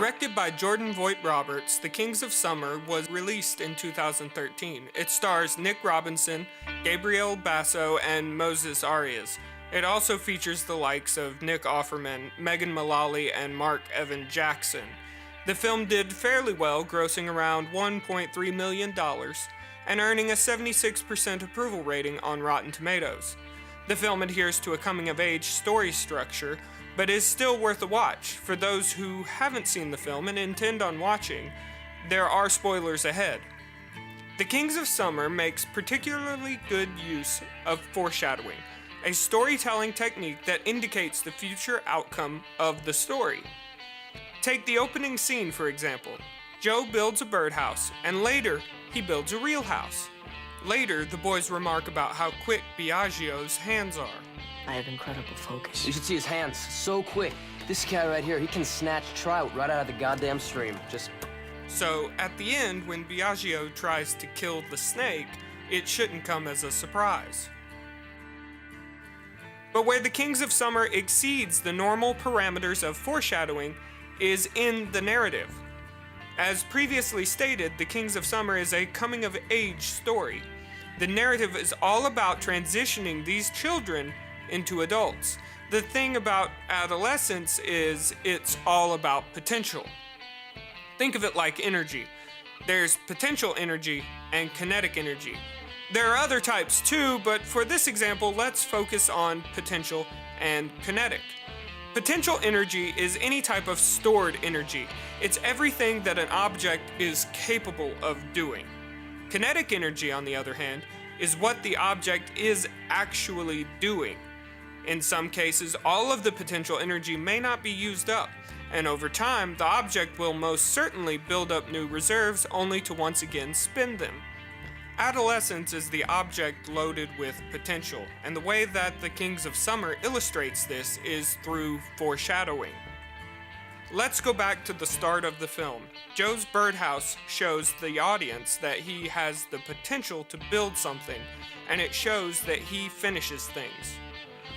Directed by Jordan Vogt-Roberts, The Kings of Summer was released in 2013. It stars Nick Robinson, Gabriel Basso, and Moses Arias. It also features the likes of Nick Offerman, Megan Mullally, and Mark Evan Jackson. The film did fairly well, grossing around $1.3 million and earning a 76% approval rating on Rotten Tomatoes. The film adheres to a coming-of-age story structure, but is still worth a watch. For those who haven't seen the film and intend on watching, there are spoilers ahead. The Kings of Summer makes particularly good use of foreshadowing, a storytelling technique that indicates the future outcome of the story. Take the opening scene, for example. Joe builds a birdhouse, and later, he builds a real house. Later, the boys remark about how quick Biagio's hands are. I have incredible focus. You should see his hands, so quick. This guy right here, he can snatch trout right out of the goddamn stream. So, at the end, when Biagio tries to kill the snake, it shouldn't come as a surprise. But where The Kings of Summer exceeds the normal parameters of foreshadowing is in the narrative. As previously stated, The Kings of Summer is a coming-of-age story. The narrative is all about transitioning these children into adults. The thing about adolescence is it's all about potential. Think of it like energy. There's potential energy and kinetic energy. There are other types too, but for this example, let's focus on potential and kinetic. Potential energy is any type of stored energy. It's everything that an object is capable of doing. Kinetic energy, on the other hand, is what the object is actually doing. In some cases, all of the potential energy may not be used up, and over time, the object will most certainly build up new reserves only to once again spend them. Adolescence is the object loaded with potential, and the way that The Kings of Summer illustrates this is through foreshadowing. Let's go back to the start of the film. Joe's birdhouse shows the audience that he has the potential to build something, and it shows that he finishes things.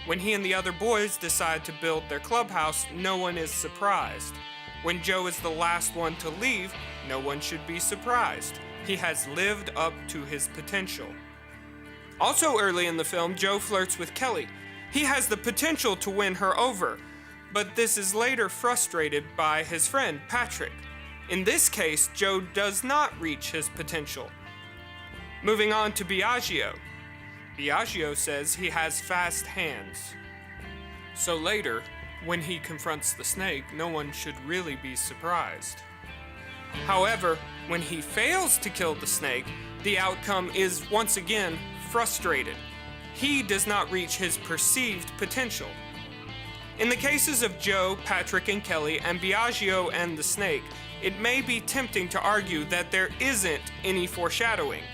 When he and the other boys decide to build their clubhouse, no one is surprised. When Joe is the last one to leave, no one should be surprised. He has lived up to his potential. Also early in the film, Joe flirts with Kelly. He has the potential to win her over, but this is later frustrated by his friend, Patrick. In this case, Joe does not reach his potential. Moving on to Biagio. Biagio says he has fast hands. So later, when he confronts the snake, no one should really be surprised. However, when he fails to kill the snake, the outcome is once again frustrated. He does not reach his perceived potential. In the cases of Joe, Patrick, and Kelly, and Biagio and the snake, it may be tempting to argue that there isn't any foreshadowing,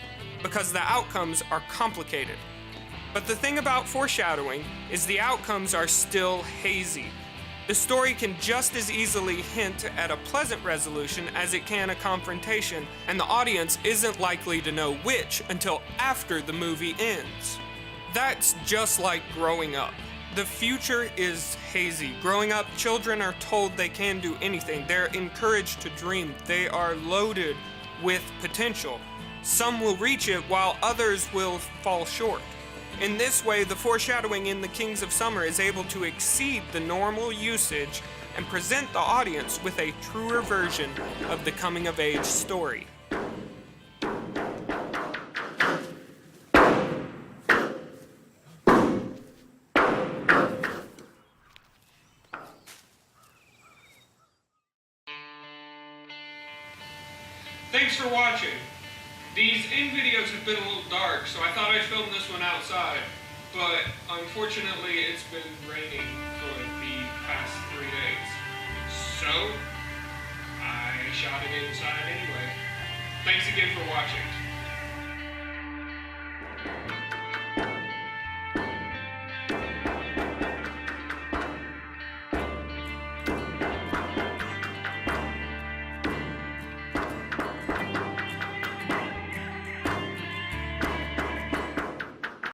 because the outcomes are complicated. But the thing about foreshadowing is the outcomes are still hazy. The story can just as easily hint at a pleasant resolution as it can a confrontation, and the audience isn't likely to know which until after the movie ends. That's just like growing up. The future is hazy. Growing up, children are told they can do anything. They're encouraged to dream. They are loaded with potential. Some will reach it while others will fall short. In this way, the foreshadowing in The Kings of Summer is able to exceed the normal usage and present the audience with a truer version of the coming-of-age story. Thanks for watching. These end videos have been a little dark, so I thought I'd film this one outside, but unfortunately it's been raining for the past 3 days. So, I shot it inside anyway. Thanks again for watching.